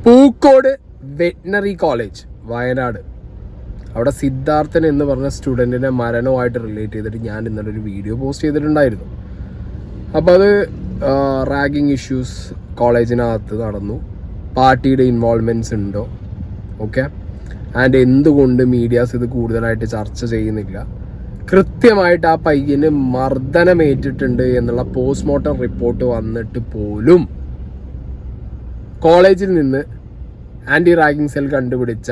Pookode veterinary college Wayanad, അവിടെ സിദ്ധാർത്ഥൻ എന്ന് പറഞ്ഞ സ്റ്റുഡൻറ്റിനെ മരണവുമായിട്ട് റിലേറ്റ് ചെയ്തിട്ട് ഞാൻ ഇന്നലെ ഒരു വീഡിയോ പോസ്റ്റ് ചെയ്തിട്ടുണ്ടായിരുന്നു. അപ്പോൾ അത് റാഗിങ് ഇഷ്യൂസ് കോളേജിനകത്ത് നടന്നു, പാർട്ടിയുടെ ഇൻവോൾവ്മെൻറ്റ്സ് ഉണ്ടോ, ഓക്കെ, ആൻഡ് എന്തുകൊണ്ട് മീഡിയാസ് ഇത് കൂടുതലായിട്ട് ചർച്ച ചെയ്യുന്നില്ല, കൃത്യമായിട്ട് ആ പയ്യന് മർദ്ദനമേറ്റിട്ടുണ്ട് എന്നുള്ള പോസ്റ്റ്മോർട്ടം റിപ്പോർട്ട് വന്നിട്ട് പോലും കോളേജിൽ നിന്ന് ആൻറ്റി റാഗിങ് സെൽ കണ്ടുപിടിച്ച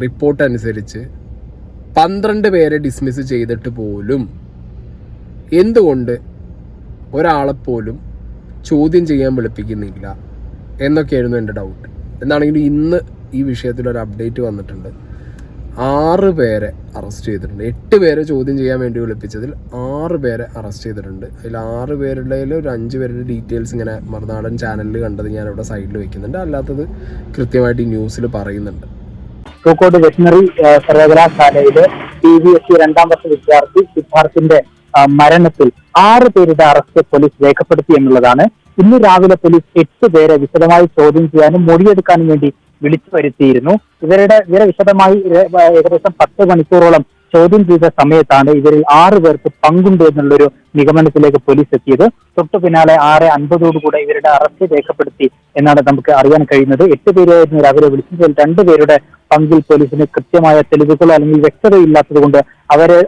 റിപ്പോർട്ട് അനുസരിച്ച് 12 പേരെ ഡിസ്മിസ് ചെയ്തിട്ട് പോലും എന്തുകൊണ്ട് ഒരാളെപ്പോലും ചോദ്യം ചെയ്യാൻ വിളിപ്പിക്കുന്നില്ല എന്നൊക്കെയായിരുന്നു എൻ്റെ ഡൗട്ട്. എന്താണെങ്കിലും ഇന്ന് ഈ വിഷയത്തിലൊരു അപ്ഡേറ്റ് വന്നിട്ടുണ്ട്. 6 പേരെ അറസ്റ്റ് ചെയ്തിട്ടുണ്ട്. 8 പേരെ ചോദ്യം ചെയ്യാൻ വേണ്ടി വിളിപ്പിച്ചതിൽ 6 പേരെ അറസ്റ്റ് ചെയ്തിട്ടുണ്ട്. അതിൽ 6 പേരുടെ ഒരു 5 പേരുടെ ഡീറ്റെയിൽസ് ഇങ്ങനെ മറുനാടൻ ചാനലിൽ കണ്ടത് ഞാനിവിടെ സൈഡിൽ വെക്കുന്നുണ്ട്. അല്ലാത്തത് കൃത്യമായിട്ട് ഈ ന്യൂസിൽ പറയുന്നുണ്ട്. പൂക്കോട് വെറ്റിനറി സർവകലാശാലയിലെ PVSC 2ാം വർഷ വിദ്യാർത്ഥി സിദ്ധാർത്ഥിന്റെ മരണത്തിൽ 6 പേരുടെ അറസ്റ്റ് പോലീസ് രേഖപ്പെടുത്തി എന്നുള്ളതാണ്. ഇന്ന് രാവിലെ പോലീസ് 8 പേരെ വിശദമായി ചോദ്യം ചെയ്യാനും മൊഴിയെടുക്കാനും വേണ്ടി വിളിച്ചു വരുത്തിയിരുന്നു. ഇവരെ വിശദമായി ഏകദേശം 10 മണിക്കൂറോളം ചോദ്യം ചെയ്ത സമയത്താണ് ഇവരിൽ 6 പേർക്ക് പങ്കുണ്ട് എന്നുള്ളൊരു നിഗമനത്തിലേക്ക് പോലീസ് എത്തിയത്. തൊട്ടു പിന്നാലെ 6:50 ഇവരുടെ അറസ്റ്റ് രേഖപ്പെടുത്തി എന്നാണ് നമുക്ക് അറിയാൻ കഴിയുന്നത്. 8 പേരായിരുന്നു രാവിലെ വിളിച്ചതിൽ 2 പേരുടെ പങ്കിൽ പോലീസിന് കൃത്യമായ തെളിവുകളോ അല്ലെങ്കിൽ വ്യക്തതയില്ലാത്തത് കൊണ്ട്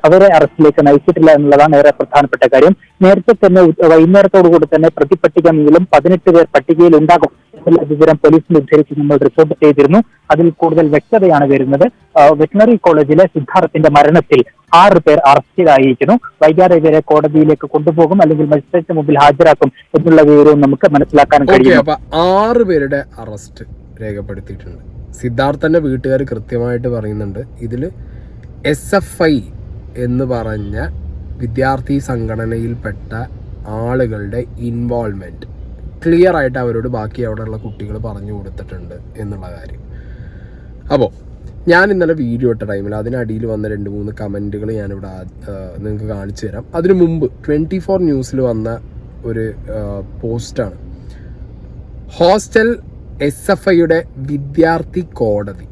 അവരെ അറസ്റ്റിലേക്ക് നയിച്ചിട്ടില്ല എന്നുള്ളതാണ് ഏറെ പ്രധാനപ്പെട്ട കാര്യം. നേരത്തെ തന്നെ വൈകുന്നേരത്തോടുകൂടി തന്നെ പ്രതിപട്ടിക മൂലം 18 പേർ പട്ടികയിൽ ഉണ്ടാകും എന്നുള്ള വിവരം പോലീസിന് ഉദ്ധരിച്ച് നമ്മൾ റിപ്പോർട്ട് ചെയ്തിരുന്നു. അതിൽ കൂടുതൽ വ്യക്തതയാണ് വരുന്നത്. വെറ്റിനറി കോളേജിലെ സിദ്ധാർത്ഥിന്റെ മരണത്തിൽ 6 പേർ അറസ്റ്റിലായിരിക്കുന്നു. വൈകാതെ ഇവരെ കോടതിയിലേക്ക് കൊണ്ടുപോകും അല്ലെങ്കിൽ മജിസ്ട്രേറ്റ് മുമ്പിൽ ഹാജരാക്കും എന്നുള്ള വിവരവും നമുക്ക് മനസ്സിലാക്കാൻ കഴിയും. 6 പേരുടെ അറസ്റ്റ് രേഖപ്പെടുത്തിയിട്ടുണ്ട്. സിദ്ധാർത്ഥന്റെ വീട്ടുകാർ കൃത്യമായിട്ട് പറയുന്നുണ്ട് ഇതിൽ SFI എന്ന് പറഞ്ഞ വിദ്യാർത്ഥി സംഘടനയിൽപ്പെട്ട ആളുകളുടെ ഇൻവോൾവ്മെന്റ് ക്ലിയർ ആയിട്ട് അവരോട് ബാക്കി അവിടെയുള്ള കുട്ടികൾ പറഞ്ഞു കൊടുത്തിട്ടുണ്ട് എന്നുള്ള കാര്യം. അപ്പോൾ ഞാൻ ഇന്നലെ വീഡിയോ ഇട്ട ടൈമിൽ അതിനടിയിൽ വന്ന 2-3 കമൻറ്റുകൾ ഞാനിവിടെ നിങ്ങൾക്ക് കാണിച്ചു തരാം. അതിനു മുമ്പ് 24 ന്യൂസിൽ വന്ന ഒരു പോസ്റ്റാണ്. ഹോസ്റ്റൽ SFIയുടെ വിദ്യാർത്ഥി കോടതി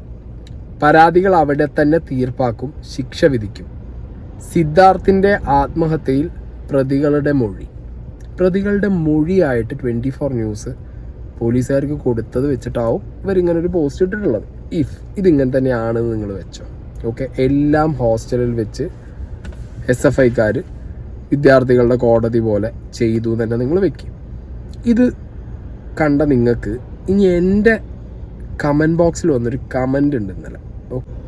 പരാതികൾ അവിടെ തന്നെ തീർപ്പാക്കും, ശിക്ഷ വിധിക്കും. സിദ്ധാർത്ഥിൻ്റെ ആത്മഹത്യയിൽ പ്രതികളുടെ മൊഴിയായിട്ട് 24 ന്യൂസ് പോലീസുകാർക്ക് കൊടുത്തത് വെച്ചിട്ടാവും ഇവരിങ്ങനെ ഒരു പോസ്റ്റ് ഇട്ടിട്ടുള്ളത്. ഇതിങ്ങനെ തന്നെയാണെന്ന് നിങ്ങൾ വെച്ചോ, ഓക്കെ. എല്ലാം ഹോസ്റ്റലിൽ വെച്ച് SFIക്കാർ വിദ്യാർത്ഥികളുടെ കോടതി പോലെ ചെയ്തു തന്നെ നിങ്ങൾ വെക്കും. ഇത് കണ്ട നിങ്ങൾക്ക് ഇനി എൻ്റെ കമൻറ്റ് ബോക്സിൽ വന്നൊരു കമൻ്റ് ഉണ്ട് ഇന്നലെ.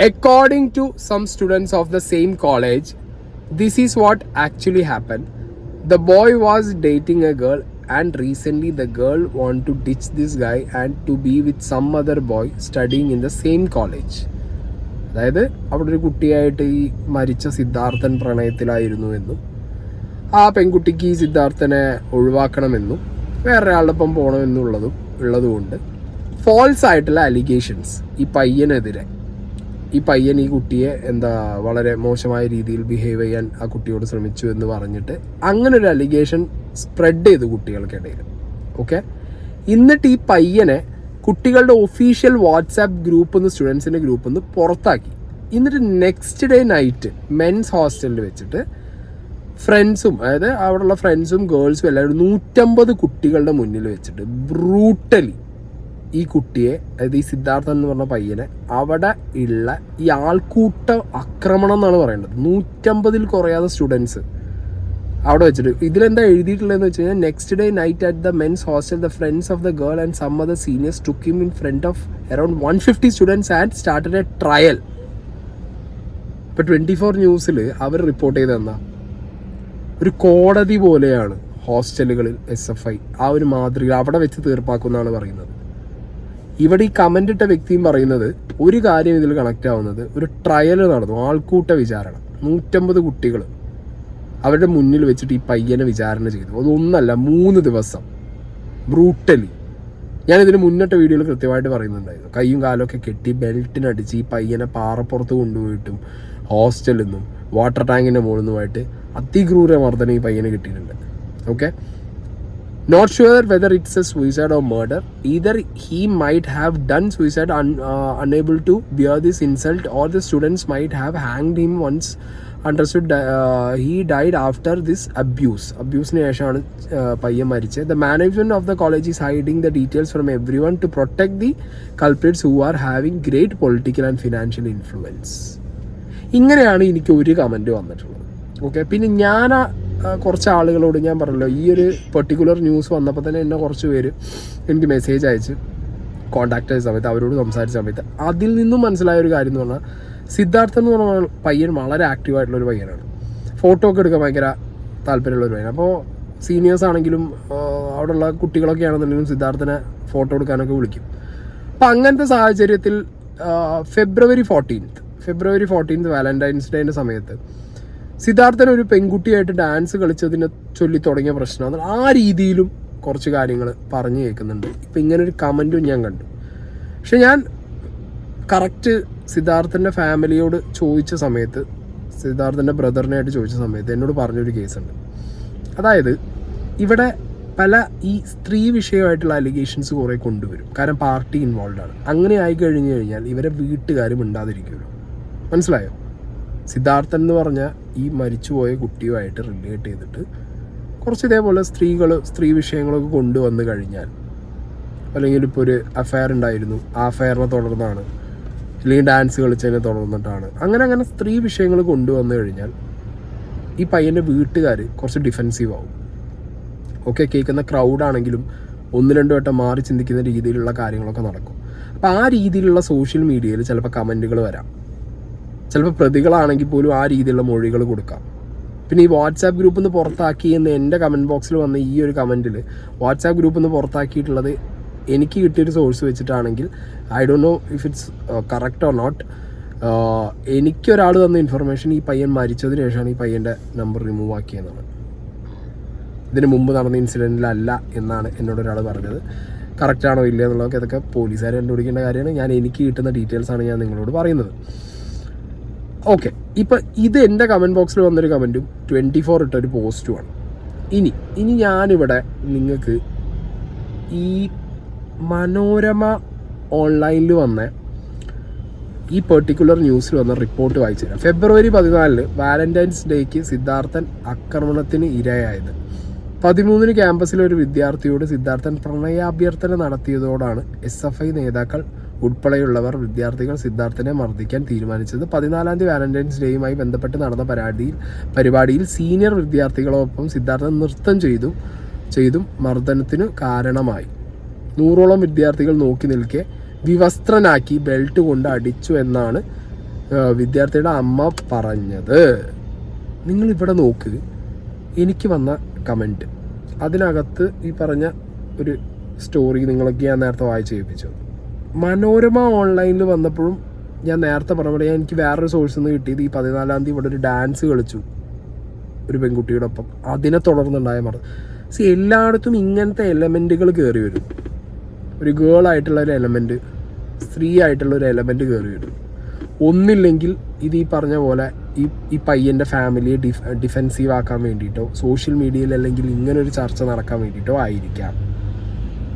According to some students of the same college, this is what actually happened. The boy was dating a girl and recently the girl want to ditch this guy and to be with some other boy studying in the same college. അതായത് അവിടെ ഒരു കുട്ടിയായിട്ട് ഈ മരിച്ച സിദ്ധാർത്ഥൻ പ്രണയത്തിലായിരുന്നു എന്നും ആ പെൺകുട്ടിക്ക് ഈ സിദ്ധാർത്ഥനെ ഒഴിവാക്കണമെന്നും വേറൊരാളോടൊപ്പം പോകണമെന്നുള്ളതും ഉള്ളതുകൊണ്ട് ഫോൾസ് ആയിട്ടുള്ള അലിഗേഷൻസ് ഈ പയ്യൻ ഈ കുട്ടിയെ വളരെ മോശമായ രീതിയിൽ ബിഹേവ് ചെയ്യാൻ ആ കുട്ടിയോട് ശ്രമിച്ചു എന്ന് പറഞ്ഞിട്ട് അങ്ങനെ ഒരു അലിഗേഷൻ സ്പ്രെഡ് ചെയ്തു കുട്ടികൾക്കിടയിൽ, ഓക്കെ. എന്നിട്ട് ഈ പയ്യനെ കുട്ടികളുടെ ഒഫീഷ്യൽ വാട്സാപ്പ് ഗ്രൂപ്പിൽ നിന്ന് സ്റ്റുഡൻസിൻ്റെ ഗ്രൂപ്പിൽ നിന്ന് പുറത്താക്കി. എന്നിട്ട് നെക്സ്റ്റ് ഡേ നൈറ്റ് മെൻസ് ഹോസ്റ്റലിൽ വെച്ചിട്ട് ഫ്രണ്ട്സും, അതായത് അവിടെയുള്ള ഫ്രണ്ട്സും ഗേൾസും എല്ലാവരും 150 കുട്ടികളുടെ മുന്നിൽ വെച്ചിട്ട് ബ്രൂട്ടലി ഈ കുട്ടിയെ, അതായത് ഈ സിദ്ധാർത്ഥൻ എന്ന് പറഞ്ഞ പയ്യനെ അവിടെ ഉള്ള ഈ ആൾക്കൂട്ട ആക്രമണം എന്നാണ് പറയേണ്ടത്. 150-ൽ കുറയാതെ സ്റ്റുഡൻസ് അവിടെ വെച്ചിട്ട് ഇതിലെന്താ എഴുതിയിട്ടുള്ളതെന്ന് വെച്ച് കഴിഞ്ഞാൽ next day night at the men's hostel the friends of the girl and some other seniors took him in front of around 150 students and started a trial. ഇപ്പോൾ 24 ന്യൂസിൽ അവർ റിപ്പോർട്ട് ചെയ്തെന്താ ഒരു കോടതി പോലെയാണ് ഹോസ്റ്റലുകളിൽ SFI ആ ഒരു മാതൃക അവിടെ വെച്ച് തീർപ്പാക്കുമെന്നാണ് പറയുന്നത്. ഇവിടെ ഈ കമൻ്റ് ഇട്ട വ്യക്തിയും പറയുന്നത് ഒരു കാര്യം ഇതിൽ കണക്റ്റ് ആവുന്നത്, ഒരു ട്രയൽ നടന്നു, ആൾക്കൂട്ട വിചാരണ, 150 കുട്ടികൾ അവരുടെ മുന്നിൽ വെച്ചിട്ട് ഈ പയ്യനെ വിചാരണ ചെയ്തു. അതൊന്നല്ല, 3 ദിവസം ബ്രൂട്ടലി. ഞാനിതിന് മുന്നിട്ട വീഡിയോയിൽ കൃത്യമായിട്ട് പറയുന്നുണ്ടായിരുന്നു. കൈയും കാലമൊക്കെ കെട്ടി ബെൽറ്റിനടിച്ച് ഈ പയ്യനെ പാറപ്പുറത്ത് കൊണ്ടുപോയിട്ടും ഹോസ്റ്റലിൽ നിന്നും വാട്ടർ ടാങ്കിൻ്റെ മുകളിൽ നിന്നുമായിട്ട് അതിക്രൂര മർദ്ദനം ഈ പയ്യനെ കിട്ടിയിട്ടുണ്ട്, okay. Not sure whether it's a suicide or murder. Either he might have done suicide unable to bear this insult, or the students might have hanged him once understood he died after this abuse. അബ്യൂസിന് ശേഷമാണ് പയ്യൻ മരിച്ചത്. The management of the college is hiding the details from everyone to protect the culprits who are having great political and financial influence. ഇങ്ങനെയാണ് എനിക്ക് ഒരു comment വന്നിട്ടുള്ളത്. Okay, പിന്നെ ഞാൻ കുറച്ച് ആളുകളോട് ഞാൻ പറഞ്ഞല്ലോ, ഈ ഒരു പെർട്ടിക്കുലർ ന്യൂസ് വന്നപ്പോൾ തന്നെ എന്നെ കുറച്ച് പേര് എനിക്ക് മെസ്സേജ് അയച്ച് കോൺടാക്ട് ചെയ്ത സമയത്ത് അവരോട് സംസാരിച്ച സമയത്ത് അതിൽ നിന്നും മനസ്സിലായ ഒരു കാര്യം എന്ന് പറഞ്ഞാൽ, സിദ്ധാർത്ഥൻ എന്ന് പറഞ്ഞ പയ്യൻ വളരെ ആക്റ്റീവായിട്ടുള്ളൊരു പയ്യനാണ്. ഫോട്ടോ ഒക്കെ എടുക്കാൻ ഭയങ്കര താല്പര്യമുള്ളൊരു പയ്യൻ. അപ്പോൾ സീനിയേഴ്സ് ആണെങ്കിലും അവിടെയുള്ള കുട്ടികളൊക്കെ ആണെന്നുണ്ടെങ്കിലും സിദ്ധാർത്ഥനെ ഫോട്ടോ എടുക്കാനൊക്കെ വിളിക്കും. അപ്പം അങ്ങനത്തെ സാഹചര്യത്തിൽ ഫെബ്രുവരി 14th വാലന്റൈൻസ് ഡേൻ്റെ സമയത്ത് സിദ്ധാർത്ഥൻ ഒരു പെൺകുട്ടിയായിട്ട് ഡാൻസ് കളിച്ചതിനെ ചൊല്ലി തുടങ്ങിയ പ്രശ്നമാണ്. ആ രീതിയിലും കുറച്ച് കാര്യങ്ങൾ പറഞ്ഞു കേൾക്കുന്നുണ്ട്. ഇപ്പം ഇങ്ങനൊരു കമൻറ്റും ഞാൻ കണ്ടു. പക്ഷെ ഞാൻ കറക്റ്റ് സിദ്ധാർത്ഥൻ്റെ ഫാമിലിയോട് ചോദിച്ച സമയത്ത്, സിദ്ധാർത്ഥൻ്റെ ബ്രദറിനായിട്ട് ചോദിച്ച സമയത്ത് എന്നോട് പറഞ്ഞൊരു കേസുണ്ട്. അതായത് ഇവിടെ പല ഈ സ്ത്രീ വിഷയമായിട്ടുള്ള അലിഗേഷൻസ് കുറേ കൊണ്ടുവരും. കാരണം പാർട്ടി ഇൻവോൾവ് ആണ്. അങ്ങനെ ആയി കഴിഞ്ഞു കഴിഞ്ഞാൽ ഇവരെ വീട്ടുകാരും ഉണ്ടാതിരിക്കുമല്ലോ. മനസ്സിലായോ? സിദ്ധാർത്ഥൻ എന്ന് പറഞ്ഞാൽ ഈ മരിച്ചുപോയ കുട്ടിയുമായിട്ട് റിലേറ്റ് ചെയ്തിട്ട് കുറച്ച് ഇതേപോലെ സ്ത്രീ വിഷയങ്ങളൊക്കെ കൊണ്ടുവന്ന് കഴിഞ്ഞാൽ, അല്ലെങ്കിൽ ഇപ്പോൾ ഒരു അഫയർ ഉണ്ടായിരുന്നു, ആ അഫയറിനെ തുടർന്നാണ്, അല്ലെങ്കിൽ ഡാൻസ് കളിച്ചതിനെ തുടർന്നിട്ടാണ്, അങ്ങനെ സ്ത്രീ വിഷയങ്ങൾ കൊണ്ടുവന്നു കഴിഞ്ഞാൽ ഈ പയ്യൻ്റെ വീട്ടുകാർ കുറച്ച് ഡിഫെൻസീവ് ആവും. ഓക്കെ, കേൾക്കുന്ന ക്രൗഡാണെങ്കിലും 1-2 വട്ടം മാറി ചിന്തിക്കുന്ന രീതിയിലുള്ള കാര്യങ്ങളൊക്കെ നടക്കും. അപ്പോൾ ആ രീതിയിലുള്ള സോഷ്യൽ മീഡിയയിൽ ചിലപ്പോൾ കമൻറ്റുകൾ വരാം. ചിലപ്പോൾ പ്രതികളാണെങ്കിൽ പോലും ആ രീതിയിലുള്ള മൊഴികൾ കൊടുക്കാം. പിന്നെ ഈ വാട്സാപ്പ് ഗ്രൂപ്പിൽ നിന്ന് പുറത്താക്കി എന്ന് എൻ്റെ കമൻറ്റ് ബോക്സിൽ വന്ന ഈ ഒരു കമൻറ്റിൽ വാട്സാപ്പ് ഗ്രൂപ്പിൽ നിന്ന് പുറത്താക്കിയിട്ടുള്ളത് എനിക്ക് കിട്ടിയൊരു സോഴ്സ് വെച്ചിട്ടാണെങ്കിൽ I don't know if it's correct or not. എനിക്കൊരാൾ തന്ന ഇൻഫർമേഷൻ ഈ പയ്യൻ മരിച്ചതിന് ശേഷമാണ് ഈ പയ്യൻ്റെ നമ്പർ റിമൂവ് ആക്കിയെന്നാണ്. ഇതിന് മുമ്പ് നടന്ന ഇൻസിഡൻറ്റിലല്ല എന്നാണ് എന്നോടൊരാൾ പറഞ്ഞത്. കറക്റ്റാണോ ഇല്ല എന്നുള്ളതൊക്കെ ഇതൊക്കെ പോലീസുകാർ കണ്ടുപിടിക്കേണ്ട കാര്യമാണ്. എനിക്ക് കിട്ടുന്ന ഡീറ്റെയിൽസാണ് ഞാൻ നിങ്ങളോട് പറയുന്നത്. ഓക്കെ, ഇപ്പം ഇത് എൻ്റെ കമൻറ്റ് ബോക്സിൽ വന്നൊരു കമൻറ്റും 24 ഇട്ടൊരു പോസ്റ്റുമാണ്. ഇനി ഞാനിവിടെ നിങ്ങൾക്ക് ഈ മനോരമ ഓൺലൈനിൽ വന്ന ഈ പെർട്ടിക്കുലർ ന്യൂസിൽ വന്ന റിപ്പോർട്ട് വായിച്ചു തരാം. ഫെബ്രുവരി 14 വാലന്റൈൻസ് ഡേക്ക് സിദ്ധാർത്ഥൻ ആക്രമണത്തിന് ഇരയായത്. 13 ക്യാമ്പസിലെ ഒരു വിദ്യാർത്ഥിയോട് സിദ്ധാർത്ഥൻ പ്രണയാഭ്യർത്ഥന നടത്തിയതോടാണ് SFI നേതാക്കൾ ഉൾപ്പെടെയുള്ളവർ വിദ്യാർത്ഥികൾ സിദ്ധാർത്ഥനെ മർദ്ദിക്കാൻ തീരുമാനിച്ചത്. 14-ാം തീയതി വാലന്റൈൻസ് ഡേയുമായി ബന്ധപ്പെട്ട് നടന്ന പരിപാടിയിൽ സീനിയർ വിദ്യാർത്ഥികളോടൊപ്പം സിദ്ധാർത്ഥൻ നൃത്തം ചെയ്തും മർദ്ദനത്തിനു കാരണമായി. 100ഓളം വിദ്യാർത്ഥികൾ നോക്കി നിൽക്കെ വിവസ്ത്രനാക്കി ബെൽറ്റ് കൊണ്ട് അടിച്ചു എന്നാണ് വിദ്യാർത്ഥിയുടെ അമ്മ പറഞ്ഞത്. നിങ്ങളിവിടെ നോക്ക്, എനിക്ക് വന്ന കമൻറ്റ്, അതിനകത്ത് ഈ പറഞ്ഞ ഒരു സ്റ്റോറി നിങ്ങളൊക്കെ ഞാൻ നേരത്തെ വായിച്ച് കേൾപ്പിച്ചു. മനോരമ ഓൺലൈനിൽ വന്നപ്പോഴും ഞാൻ നേരത്തെ പറഞ്ഞ എനിക്ക് വേറൊരു സോഴ്സിൽ നിന്ന് കിട്ടിയത് ഈ 14-ാം തീയതി ഇവിടെ ഒരു ഡാൻസ് കളിച്ചു ഒരു പെൺകുട്ടിയുടെ ഒപ്പം, അതിനെ തുടർന്നുണ്ടായ എല്ലായിടത്തും ഇങ്ങനത്തെ എലമെൻറ്റുകൾ കയറി വരും. ഒരു ഗേൾ ആയിട്ടുള്ള ഒരു എലമെൻറ്റ്, സ്ത്രീ ആയിട്ടുള്ള ഒരു എലമെൻറ്റ് കയറി വരും. ഒന്നില്ലെങ്കിൽ ഇത് ഈ പറഞ്ഞ പോലെ ഈ പയ്യൻ്റെ ഫാമിലിയെ ഡിഫെൻസീവ് ആക്കാൻ വേണ്ടിയിട്ടോ സോഷ്യൽ മീഡിയയിൽ അല്ലെങ്കിൽ ഇങ്ങനൊരു ചർച്ച നടക്കാൻ വേണ്ടിയിട്ടോ ആയിരിക്കാം.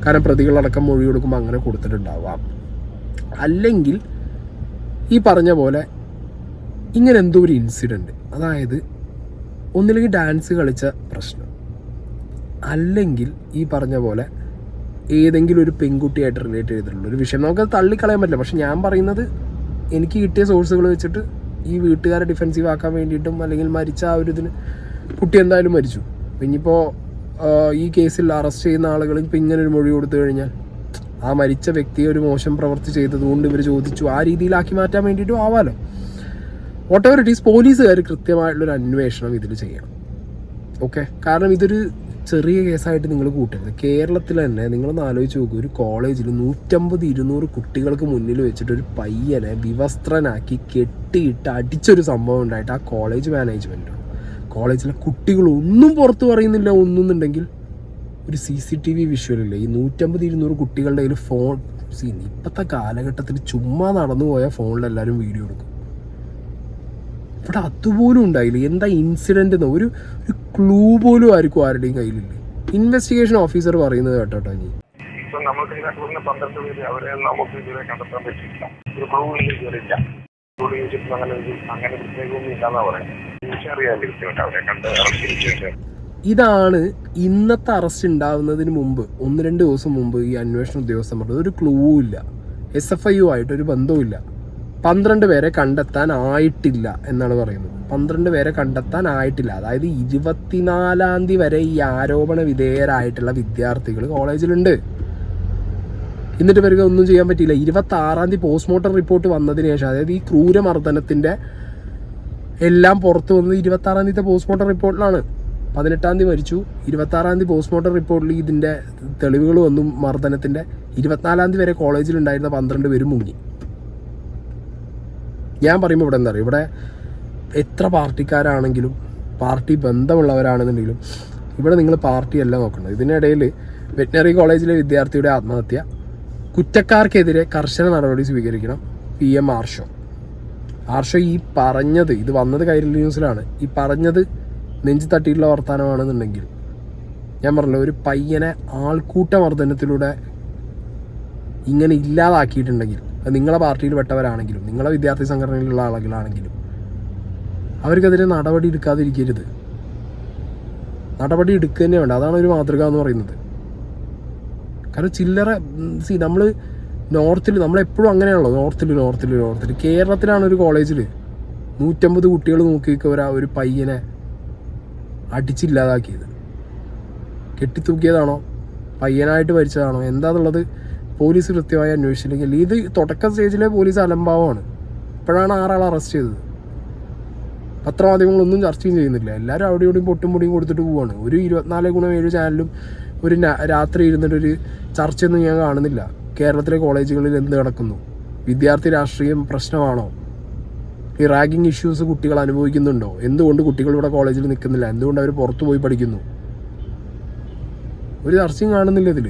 കാരണം പ്രതികളടക്കം മൊഴി കൊടുക്കുമ്പോൾ അങ്ങനെ കൊടുത്തിട്ടുണ്ടാവാം. അല്ലെങ്കിൽ ഈ പറഞ്ഞ പോലെ ഇങ്ങനെ എന്തോ ഒരു ഇൻസിഡൻറ്റ്, അതായത് ഒന്നില്ലെങ്കിൽ ഡാൻസ് കളിച്ച പ്രശ്നം, അല്ലെങ്കിൽ ഈ പറഞ്ഞ പോലെ ഏതെങ്കിലും ഒരു പെൺകുട്ടിയായിട്ട് റിലേറ്റ് ചെയ്തിട്ടുള്ള ഒരു വിഷയം. നമുക്ക് തള്ളിക്കളയാൻ പറ്റില്ല. പക്ഷെ ഞാൻ പറയുന്നത് എനിക്ക് കിട്ടിയ സോഴ്സുകൾ വെച്ചിട്ട് ഈ വീട്ടുകാരെ ഡിഫെൻസീവ് ആക്കാൻ വേണ്ടിയിട്ടും അല്ലെങ്കിൽ മരിച്ച ആ ഒരു ഇതിന് കുട്ടി എന്തായാലും മരിച്ചു. ഇനിയിപ്പോൾ ഈ കേസിൽ അറസ്റ്റ് ചെയ്യുന്ന ആളുകൾ ഇപ്പം ഇങ്ങനൊരു മൊഴി കൊടുത്തു കഴിഞ്ഞാൽ ആ മരിച്ച വ്യക്തിയെ ഒരു മോശം പ്രവൃത്തി ചെയ്തതുകൊണ്ട് ഇവർ ചോദിച്ചു ആ രീതിയിലാക്കി മാറ്റാൻ വേണ്ടിയിട്ടും ആവാലോ. വാട്ട് എവർ ഇറ്റ് ഈസ്, പോലീസുകാർ കൃത്യമായിട്ടുള്ളൊരു അന്വേഷണം ഇതിൽ ചെയ്യണം. ഓക്കെ, കാരണം ഇതൊരു ചെറിയ കേസായിട്ട് നിങ്ങൾ കൂട്ടരുത്. കേരളത്തിൽ തന്നെ നിങ്ങളൊന്ന് ആലോചിച്ച് നോക്കൂ, ഒരു കോളേജിൽ 150-200 കുട്ടികൾക്ക് മുന്നിൽ വെച്ചിട്ട് ഒരു പയ്യനെ വിവസ്ത്രനാക്കി കെട്ടിയിട്ട് അടിച്ചൊരു സംഭവം ഉണ്ടായിട്ട് ആ കോളേജ് മാനേജ്മെൻറ്റോ കോളേജിലെ കുട്ടികളൊന്നും പുറത്ത് പറയുന്നില്ല ഒന്നുന്നുണ്ടെങ്കിൽ ഒരു CCTV വിഷ്വലില്ലേ ഈ 150-200 കുട്ടികളുടെ കയ്യിൽ ഫോൺ. ഇപ്പോഴത്തെ കാലഘട്ടത്തിൽ ചുമ്മാ നടന്നു പോയ ഫോണിലെല്ലാവരും വീഡിയോ എടുക്കും. ഇവിടെ അതുപോലും ഉണ്ടായില്ല. എന്താ ഇൻസിഡൻ്റ് എന്നോ ഒരു ക്ലൂ പോലും ആർക്കും ആരുടെയും കയ്യിലില്ല. ഇൻവെസ്റ്റിഗേഷൻ ഓഫീസർ പറയുന്നത് കേട്ടോ ഇനി. ഇപ്പൊ നമുക്ക് ഇതിനകത്ത് 12 പേര് അവരെ നമുക്ക് ഇതുവരെ കണ്ടെത്താൻ പറ്റിയില്ല. ഒരു ക്ലൂ ഇതുവരെയില്ല. അങ്ങനെ പ്രത്യേകമൊന്നും ഇല്ലാന്നാ പറയുന്നത്. അറിയാൻ കൃത്യമായിട്ട് അവരെ കണ്ട് അറസ്റ്റ്. ഇതാണ് ഇന്നത്തെ അറസ്റ്റ് ഉണ്ടാവുന്നതിന് മുമ്പ് 1-2 ദിവസം മുമ്പ് ഈ അന്വേഷണ ഉദ്യോഗസ്ഥൻ പറഞ്ഞത്. ഒരു ക്ലൂ ഇല്ല, SFIU ആയിട്ടൊരു ബന്ധവുമില്ല. 12 പേരെ കണ്ടെത്താൻ ആയിട്ടില്ല എന്നാണ് പറയുന്നത്. 12 പേരെ കണ്ടെത്താൻ ആയിട്ടില്ല. അതായത് 24-ാം തീയതി വരെ ഈ ആരോപണ വിധേയരായിട്ടുള്ള വിദ്യാർത്ഥികൾ കോളേജിലുണ്ട്. എന്നിട്ട് ഇവർക്ക് ഒന്നും ചെയ്യാൻ പറ്റിയില്ല. 26-ാം തീയതി പോസ്റ്റ്മോർട്ടം റിപ്പോർട്ട് വന്നതിന് ശേഷം, അതായത് ഈ ക്രൂരമർദ്ദനത്തിൻ്റെ എല്ലാം പുറത്തു വന്നത് 26-ാം തീയതി പോസ്റ്റ്മോർട്ടം റിപ്പോർട്ടിലാണ്. 18-ാം തീയതി മരിച്ചു, 26-ാം തീയതി പോസ്റ്റ്മോർട്ടം റിപ്പോർട്ടിൽ ഇതിൻ്റെ തെളിവുകൾ വന്നു മർദ്ദനത്തിൻ്റെ. 24-ാം തീയതി വരെ കോളേജിലുണ്ടായിരുന്ന 12 പേരും മുങ്ങി. ഞാൻ പറയുമ്പോൾ ഇവിടെ എന്താ പറയുക, ഇവിടെ എത്ര പാർട്ടിക്കാരാണെങ്കിലും പാർട്ടി ബന്ധമുള്ളവരാണെന്നുണ്ടെങ്കിലും ഇവിടെ നിങ്ങൾ പാർട്ടിയല്ല നോക്കുന്നത്. ഇതിനിടയിൽ വെറ്റിനറി കോളേജിലെ വിദ്യാർത്ഥിയുടെ ആത്മഹത്യ, കുറ്റക്കാർക്കെതിരെ കർശന നടപടി സ്വീകരിക്കണം. PM ആർഷോ ഈ പറഞ്ഞത്, ഇത് വന്നത് കൈരളി ന്യൂസിലാണ്, ഈ പറഞ്ഞത് നെഞ്ചു തട്ടിയിട്ടുള്ള വർത്തമാനമാണെന്നുണ്ടെങ്കിൽ ഞാൻ പറഞ്ഞല്ലോ, ഒരു പയ്യനെ ആൾക്കൂട്ട മർദ്ദനത്തിലൂടെ ഇങ്ങനെ ഇല്ലാതാക്കിയിട്ടുണ്ടെങ്കിൽ അത് നിങ്ങളെ പാർട്ടിയിൽ പെട്ടവരാണെങ്കിലും നിങ്ങളെ വിദ്യാർത്ഥി സംഘടനയിലുള്ള ആളുകളാണെങ്കിലും അവർക്കെതിരെ നടപടി എടുക്കാതിരിക്കരുത്. നടപടി എടുക്കുക തന്നെ വേണ്ട. അതാണ് ഒരു മാതൃക എന്ന് പറയുന്നത്. കാരണം ചില്ലറ നമ്മൾ നോർത്തിൽ നമ്മളെപ്പോഴും അങ്ങനെയാണല്ലോ, നോർത്തിൽ കേരളത്തിലാണ് ഒരു കോളേജിൽ 150 കുട്ടികൾ നോക്കിക്കവരാ ഒരു പയ്യനെ അടിച്ചില്ലാതാക്കിയത്. കെട്ടിത്തൂക്കിയതാണോ, പയ്യനായിട്ട് മരിച്ചതാണോ, എന്താന്നുള്ളത് പോലീസ് കൃത്യമായി അന്വേഷിച്ചില്ലെങ്കിൽ. ഇത് തുടക്ക സ്റ്റേജിലെ പോലീസ് അലംഭാവമാണ്. ഇപ്പോഴാണ് 6 ആളെ അറസ്റ്റ് ചെയ്തത്. പത്രമാധ്യമങ്ങളൊന്നും ചർച്ചയും ചെയ്യുന്നില്ല. എല്ലാവരും അവിടെ ഇവിടെയും പൊട്ടും പൊടിയും കൊടുത്തിട്ട് പോവുകയാണ്. ഒരു 24x7 ചാനലും ഒരു രാത്രി ഇരുന്നിട്ടൊരു ചർച്ചയൊന്നും ഞാൻ കാണുന്നില്ല. കേരളത്തിലെ കോളേജുകളിൽ എന്ത് നടക്കുന്നു, വിദ്യാർത്ഥി രാഷ്ട്രീയം പ്രശ്നമാണോ, ഈ റാഗിങ് ഇഷ്യൂസ് കുട്ടികൾ അനുഭവിക്കുന്നുണ്ടോ, എന്തുകൊണ്ട് കുട്ടികൾ ഇവിടെ കോളേജിൽ നിൽക്കുന്നില്ല, എന്തുകൊണ്ട് അവർ പുറത്തു പോയി പഠിക്കുന്നു, ഒരു ചർച്ചയും കാണുന്നില്ല ഇതിൽ.